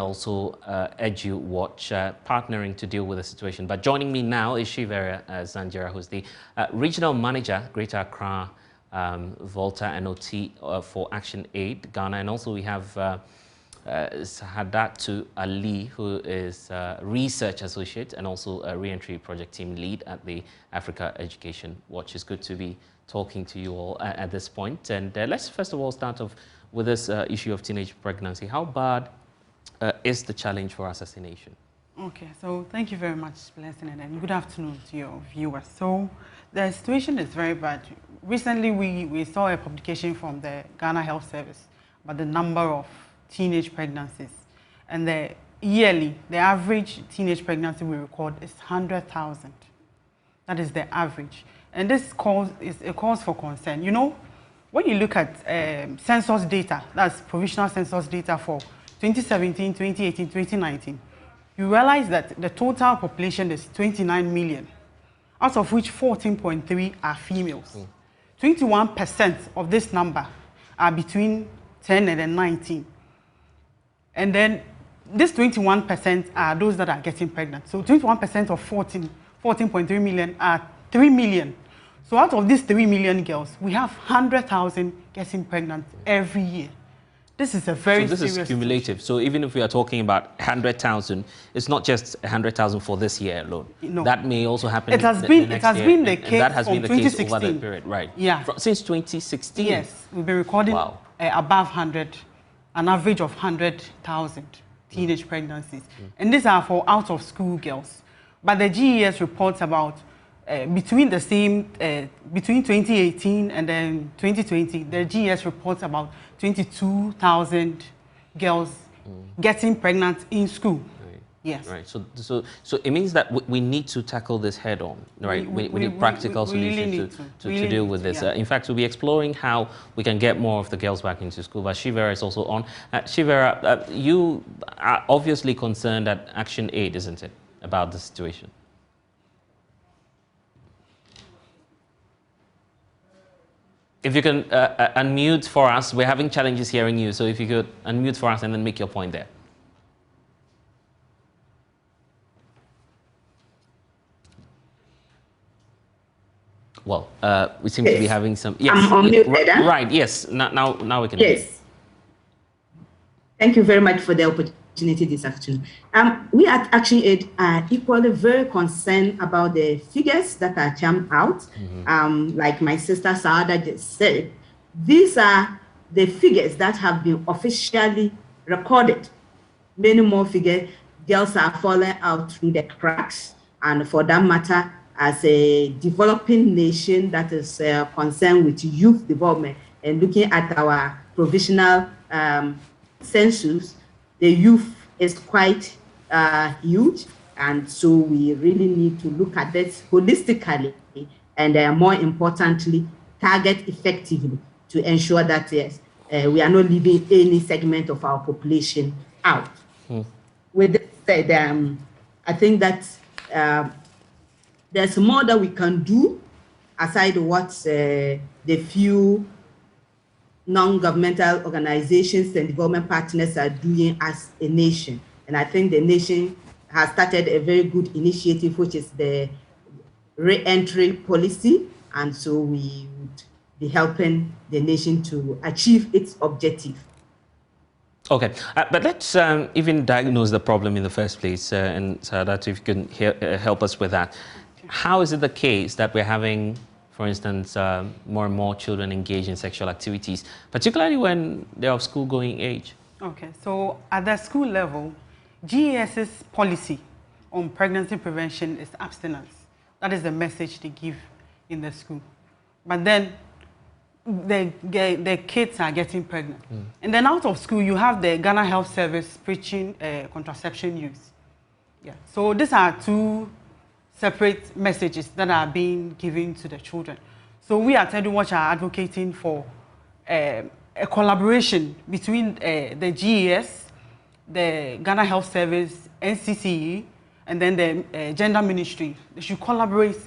also EduWatch, partnering to deal with the situation. But joining me now is Shivera Zanjera, who's the Regional Manager, Greater Accra, Volta and OT for Action Aid, Ghana. And also we have Sahadatu Ali, who is Research Associate and also a Re-Entry Project Team Lead at the Africa Education Watch. It's good to be talking to you all at this point. And let's first of all start off with this issue of teenage pregnancy. How bad is the challenge for us as a nation? Okay, so thank you very much, Blessing, and good afternoon to your viewers. So the situation is very bad. Recently, we saw a publication from the Ghana Health Service about the number of teenage pregnancies. And the average teenage pregnancy we record is 100,000. That is the average. And this is a cause for concern. You know, when you look at census data, that's provisional census data for 2017, 2018, 2019, you realize that the total population is 29 million, out of which 14.3 are females. 21% of this number are between 10 and then 19. And then this 21% are those that are getting pregnant. So 21% of 14.3 million are 3 million. So out of these 3 million girls, we have 100,000 getting pregnant every year. This is a very serious situation. So this is cumulative. So even if we are talking about 100,000, it's not just 100,000 for this year alone. No. That may also happen it has been the case that has been the case 2016. over that period, right? Yeah. Since 2016? Yes. We've been recording above 100, an average of 100,000 teenage pregnancies. And these are for out-of-school girls. But the GES reports about between 2018 and then 2020, the GES reports about 22,000 girls getting pregnant in school. Right. Yes. Right. So it means that we need to tackle this head on, right? We need practical solutions to deal with this. In fact, we'll be exploring how we can get more of the girls back into school. But Shivera is also on. Shivera, you are obviously concerned at Action Aid, isn't it, about the situation? If you can unmute for us, we're having challenges hearing you, so if you could unmute for us and then make your point there. Well, we seem to be having some... Yes, I'm unmuted, right, yes, now we can... Yes. Thank you very much for the opportunity this afternoon. We at Action Aid are equally very concerned about the figures that are jumped out. Like my sister Saada just said, these are the figures that have been officially recorded. Many more figures, girls are falling out through the cracks. And for that matter, as a developing nation that is concerned with youth development and looking at our provisional census, the youth is quite huge, and so we really need to look at this holistically and more importantly, target effectively to ensure that yes, we are not leaving any segment of our population out. With that said, I think that there's more that we can do aside what the few non-governmental organizations and development partners are doing as a nation. And I think the nation has started a very good initiative, which is the re-entry policy. And so we would be helping the nation to achieve its objective. Okay, but let's even diagnose the problem in the first place. And Sadat, if you can help us with that. How is it the case that we're having, for instance, more and more children engage in sexual activities, particularly when they're of school-going age? Okay, so at the school level, GES's policy on pregnancy prevention is abstinence. That is the message they give in the school. But then the kids are getting pregnant. And then out of school, you have the Ghana Health Service preaching contraception use. Yeah. So these are two separate messages that are being given to the children. So we at EducWatch are advocating for a collaboration between the GES, the Ghana Health Service, NCCE, and then the Gender Ministry. They should collaborate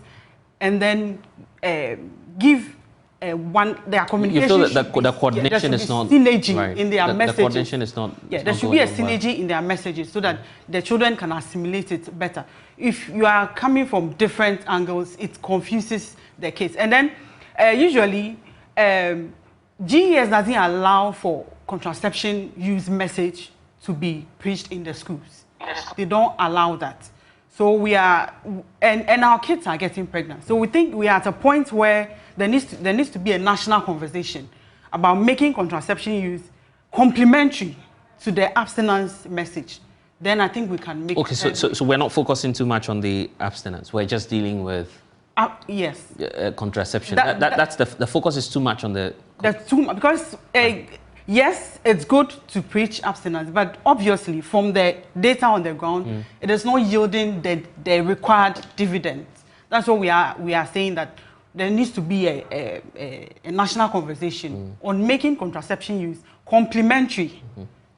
and then give their communication. You feel that the coordination is not synergy right. in their messages. The coordination is not. Yeah, there should be a synergy in their messages so that the children can assimilate it better. If you are coming from different angles, it confuses the kids. And then usually, GES doesn't allow for contraception use message to be preached in the schools. They don't allow that. So we are, and our kids are getting pregnant. So we think we are at a point where there needs to be a national conversation about making contraception use complementary to the abstinence message. Then I think we can make. Okay, so we're not focusing too much on the abstinence. We're just dealing with yes contraception. That's the focus is too much on the. That's too much because. Yes, it's good to preach abstinence, but obviously from the data on the ground, it is not yielding the required dividends. That's what we are saying, that there needs to be a national conversation on making contraception use complementary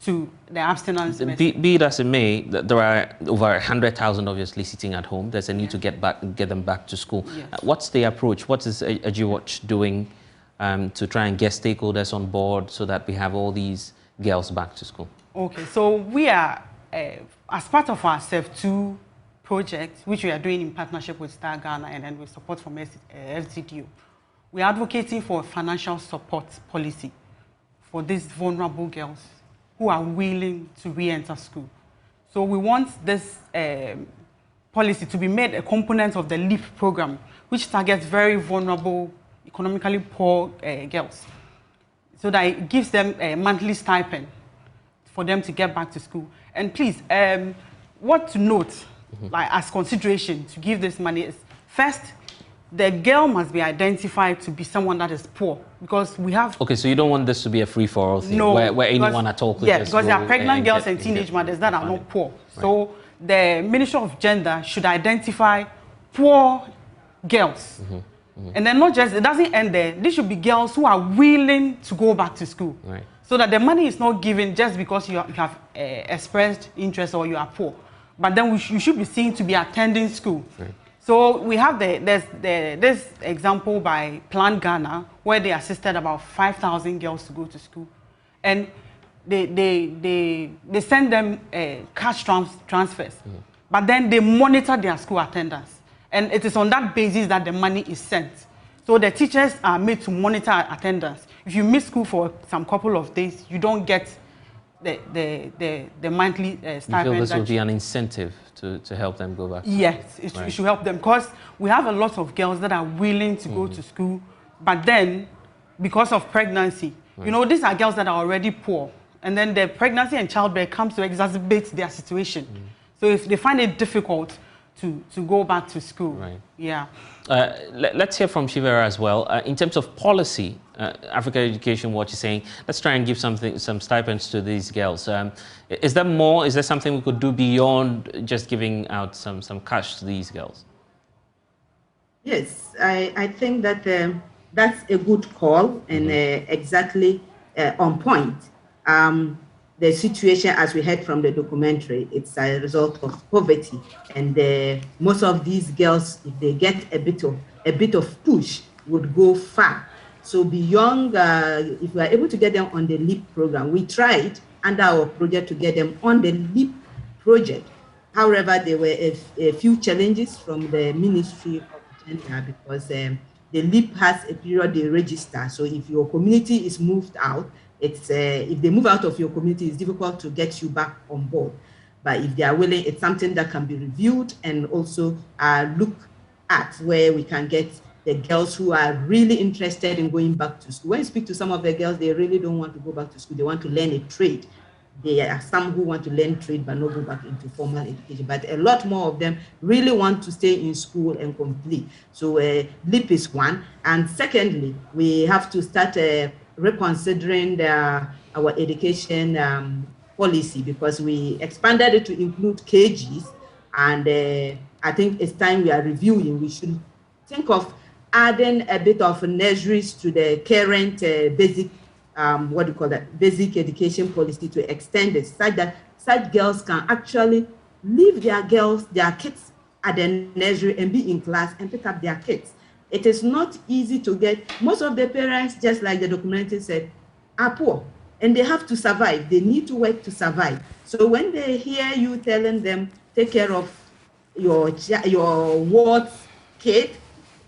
to the abstinence message. Be it as it may, there are over 100,000 obviously sitting at home. There's a need to get them back to school. Yes. What's the approach? What is EducWatch doing to try and get stakeholders on board so that we have all these girls back to school? Okay, so we are, as part of our SEF2 project, which we are doing in partnership with Star Ghana and then with support from FCDO, we are advocating for a financial support policy for these vulnerable girls who are willing to re-enter school. So we want this policy to be made a component of the LEAP program, which targets very vulnerable, economically poor girls, so that it gives them a monthly stipend for them to get back to school. And please, what to note, like as consideration to give this money is, first, the girl must be identified to be someone that is poor, because we have. Okay, so you don't want this to be a free-for-all thing, no, where anyone at all could just because there are go pregnant girls and teenage mothers that are not poor. Right. So the Ministry of Gender should identify poor girls. And then not just, it doesn't end there. These should be girls who are willing to go back to school. Right. So that the money is not given just because you have expressed interest or you are poor. But then you should be seen to be attending school. Right. So we have this example by Plan Ghana, where they assisted about 5,000 girls to go to school. And they send them cash transfers. But then they monitor their school attendance. And it is on that basis that the money is sent. So the teachers are made to monitor attendance. If you miss school for some couple of days, you don't get the monthly stipend. You feel this will be an incentive to help them go back? Yes, it should help them, because we have a lot of girls that are willing to go to school, but then because of pregnancy, you know, these are girls that are already poor, and then the pregnancy and childbirth comes to exacerbate their situation. So if they find it difficult to go back to school. Right. Yeah. Let's hear from Shivera as well. In terms of policy, Africa Education Watch is saying, let's try and give some stipends to these girls. Is there more? Is there something we could do beyond just giving out some cash to these girls? Yes, I think that that's a good call and exactly on point. The situation, as we heard from the documentary, it's a result of poverty, and most of these girls, if they get a bit of push, would go far. So beyond, if we are able to get them on the LEAP program, we tried under our project to get them on the LEAP project. However, there were a few challenges from the Ministry of Gender, because the LEAP has a period they register. So if your community is moved out, it's if they move out of your community, it's difficult to get you back on board. But if they are willing, it's something that can be reviewed and also look at where we can get the girls who are really interested in going back to school. When you speak to some of the girls, they really don't want to go back to school. They want to learn a trade. There are some who want to learn trade but not go back into formal education. But a lot more of them really want to stay in school and complete. So LEAP is one. And secondly, we have to start reconsidering our education policy, because we expanded it to include KGs, and I think it's time we are reviewing. We should think of adding a bit of nurseries to the current basic, basic education policy, to extend it such that such girls can actually leave their kids at the nursery and be in class and pick up their kids. it is not easy to get. Most of the parents, just like the documentary said, are poor and they have to survive. They need to work to survive. So when they hear you telling them, take care of your ward kid,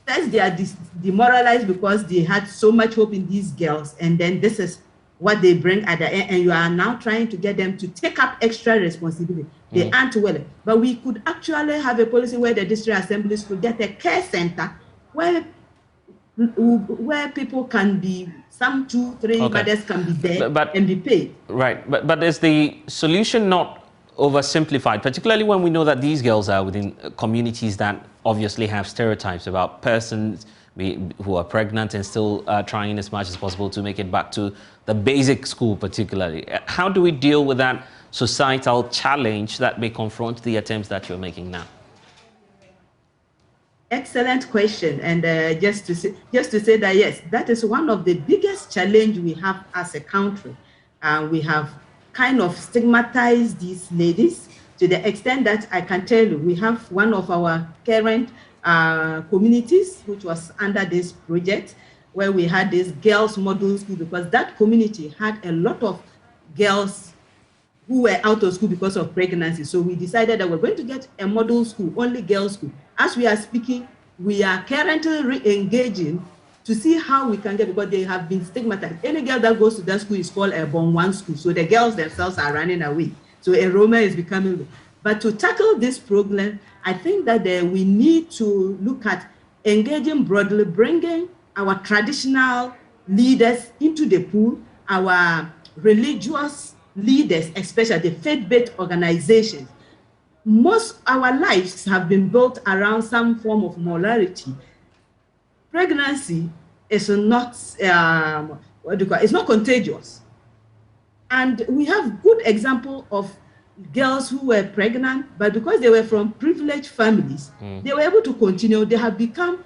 first they are demoralized because they had so much hope in these girls, and then this is what they bring at the end, and you are now trying to get them to take up extra responsibility. They aren't willing. But we could actually have a policy where the district assemblies could get a care center where people can be, some 2-3 mothers can be there and be paid. Right, but is the solution not oversimplified, particularly when we know that these girls are within communities that obviously have stereotypes about persons who are pregnant and still trying as much as possible to make it back to the basic school particularly? How do we deal with that societal challenge that may confront the attempts that you're making now? Excellent question. And just to say that, yes, that is one of the biggest challenge we have as a country. We have kind of stigmatized these ladies to the extent that I can tell you, we have one of our current communities, which was under this project, where we had this girls model school, because that community had a lot of girls who were out of school because of pregnancy. So we decided that we're going to get a model school, only girls school. As we are speaking, we are currently re-engaging to see how we can get, because they have been stigmatized. Any girl that goes to that school is called a Born One school. So the girls themselves are running away. So enrollment is becoming. But to tackle this problem, I think that we need to look at engaging broadly, bringing our traditional leaders into the pool, our religious leaders, especially the faith-based organizations. Most our lives have been built around some form of morality. Pregnancy is not, it's not contagious. And we have good example of girls who were pregnant, but because they were from privileged families, they were able to continue. They have become,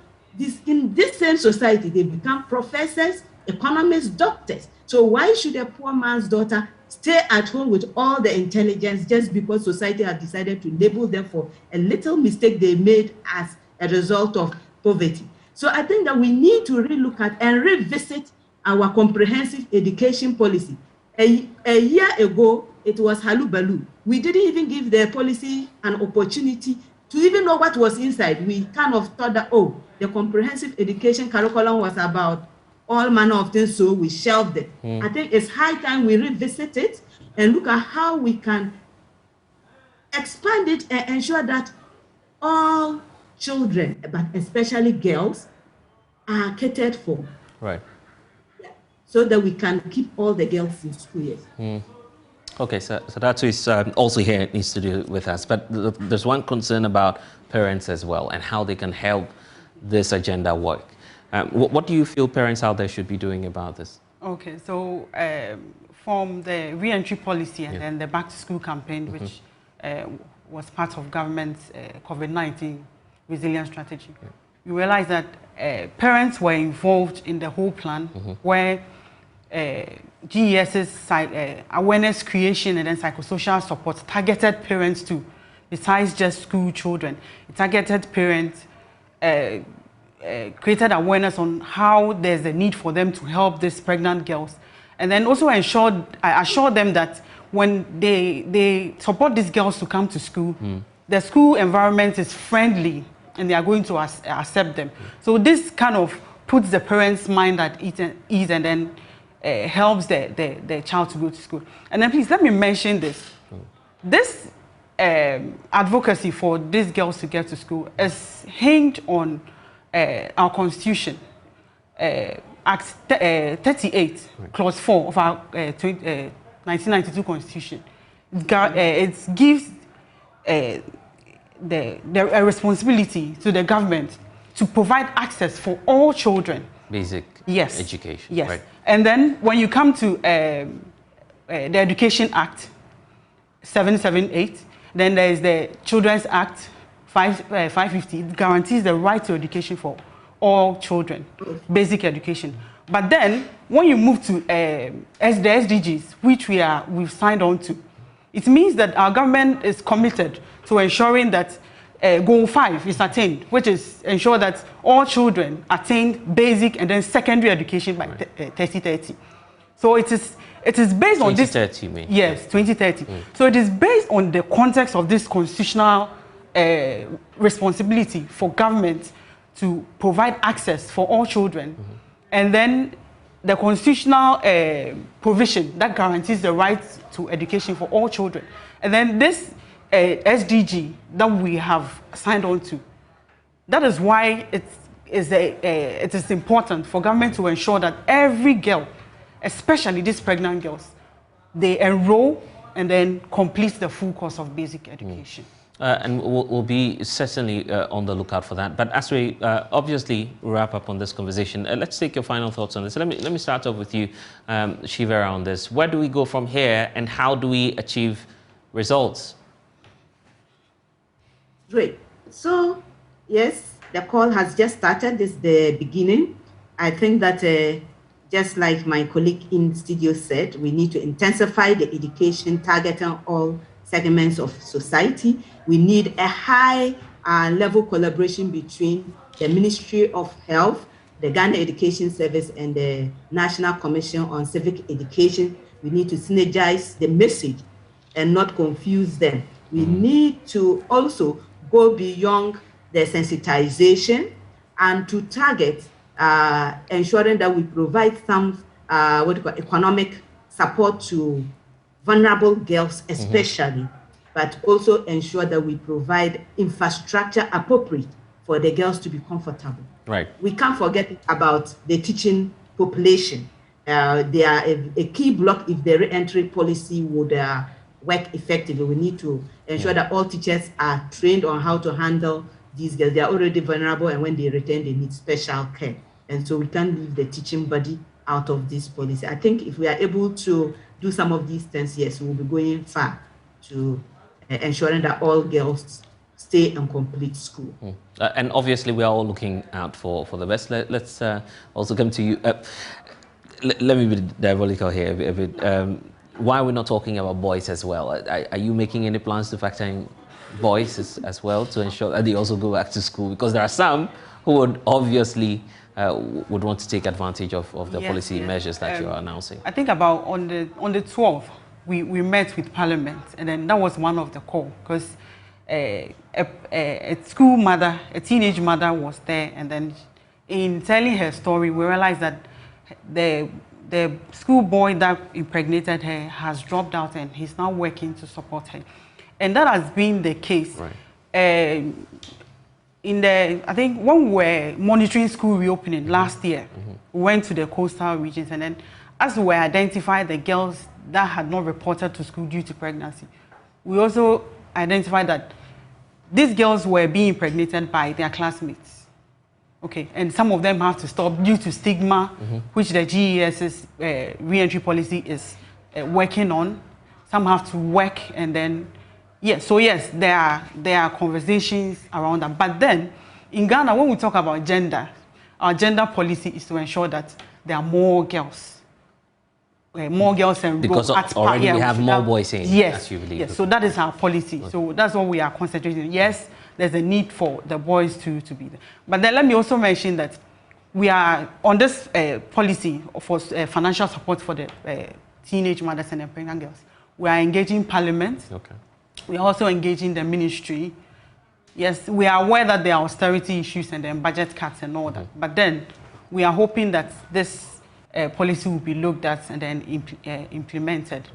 in this same society, they become professors, economists, doctors. So why should a poor man's daughter stay at home with all the intelligence just because society has decided to label them for a little mistake they made as a result of poverty? So I think that we need to relook at and revisit our comprehensive education policy. A year ago, it was halubalu. We didn't even give the policy an opportunity to even know what was inside. We kind of thought that, oh, the comprehensive education curriculum was about all manner of things, so we shelved it. I think it's high time we revisit it and look at how we can expand it and ensure that all children, but especially girls, are catered for. Right. So that we can keep all the girls in school. Yes. Okay, so that is also here in studio with us. But there's one concern about parents as well and how they can help this agenda work. What do you feel parents out there should be doing about this? Okay, so from the re-entry policy and then the back-to-school campaign, which was part of government's COVID-19 resilience strategy, you realize that parents were involved in the whole plan, where GES's awareness creation and then psychosocial support targeted parents too, besides just school children. It targeted parents, created awareness on how there's a need for them to help these pregnant girls, and then also assured them that when they support these girls to come to school, the school environment is friendly and they are going to accept them. So this kind of puts the parents' mind at ease and then helps the child to go to school. And then please let me mention this. This advocacy for these girls to get to school is hinged on our constitution, Act 38, Clause 4 of our 1992 constitution. It gives a responsibility to the government to provide access for all children. Basic education. Yes. Right. And then when you come to the Education Act 778, then there is the Children's Act 550. It guarantees the right to education for all children, basic education. But then when you move to the SDGs, which we've signed on to, it means that our government is committed to ensuring that goal 5 is attained, which is ensure that all children attain basic and then secondary education by 2030. So it is based on this. 2030, you mean? Yes, 2030. So it is based on the context of this constitutional responsibility for government to provide access for all children, and then the constitutional provision that guarantees the right to education for all children, and then this SDG that we have signed on to. That is why it is important for government to ensure that every girl, especially these pregnant girls, they enroll and then complete the full course of basic education. And we'll be certainly on the lookout for that. But as we obviously wrap up on this conversation, let's take your final thoughts on this. Let me start off with you, Shivera, on this. Where do we go from here, and how do we achieve results? Great. So, yes, the call has just started. This is the beginning. I think that just like my colleague in studio said, we need to intensify the education targeting all segments of society. We need a high level collaboration between the Ministry of Health, the Ghana Education Service, and the National Commission on Civic Education. We need to synergize the message and not confuse them. We need to also go beyond the sensitization and to target ensuring that we provide some economic support to vulnerable girls especially, but also ensure that we provide infrastructure appropriate for the girls to be comfortable. Right. We can't forget about the teaching population. They are a key block if the re-entry policy would work effectively. We need to ensure that all teachers are trained on how to handle these girls. They are already vulnerable, and when they return, they need special care. And so we can't leave the teaching body out of this policy. I think if we are able to do some of these things, yes, we'll be going far to ensuring that all girls stay and complete school. And obviously, we are all looking out for the best. Let's also come to you. Let me be diabolical here a bit. Why are we not talking about boys as well? Are you making any plans to factor in boys as well to ensure that they also go back to school? Because there are some who would obviously would want to take advantage of the policy measures that you are announcing. I think about on the 12th, we met with Parliament, and then that was one of the call, because a school mother, a teenage mother was there, and then in telling her story, we realized that the school boy that impregnated her has dropped out, and he's now working to support her. And that has been the case. Right. I think when we were monitoring school reopening last year, we went to the coastal regions, and then as we identified the girls that had not reported to school due to pregnancy, we also identified that these girls were being impregnated by their classmates. Okay, and some of them have to stop due to stigma, which the GES's re-entry policy is working on. Some have to work, and then, so yes, there are conversations around that. But then, in Ghana, when we talk about gender, our gender policy is to ensure that there are more girls. More girls enroll. Because already we have more boys in, as you believe. Yes, so that is our policy. Okay. So that's what we are concentrating on. Yes, there's a need for the boys to be there. But then let me also mention that we are on this policy for financial support for the teenage mothers and the pregnant girls. We are engaging Parliament. Okay. We are also engaging the ministry. Yes, we are aware that there are austerity issues and then budget cuts and all that. But then we are hoping that this policy will be looked at and then implemented.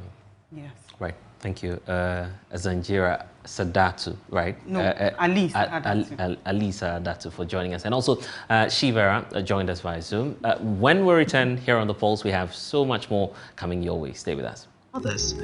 Yes. Right. Thank you. Zanjira Sadatu, right? No, Ali Sadatu. Ali Sadatu for joining us. And also Shivera joined us via Zoom. When we return here on The Pulse, we have so much more coming your way. Stay with us. Others.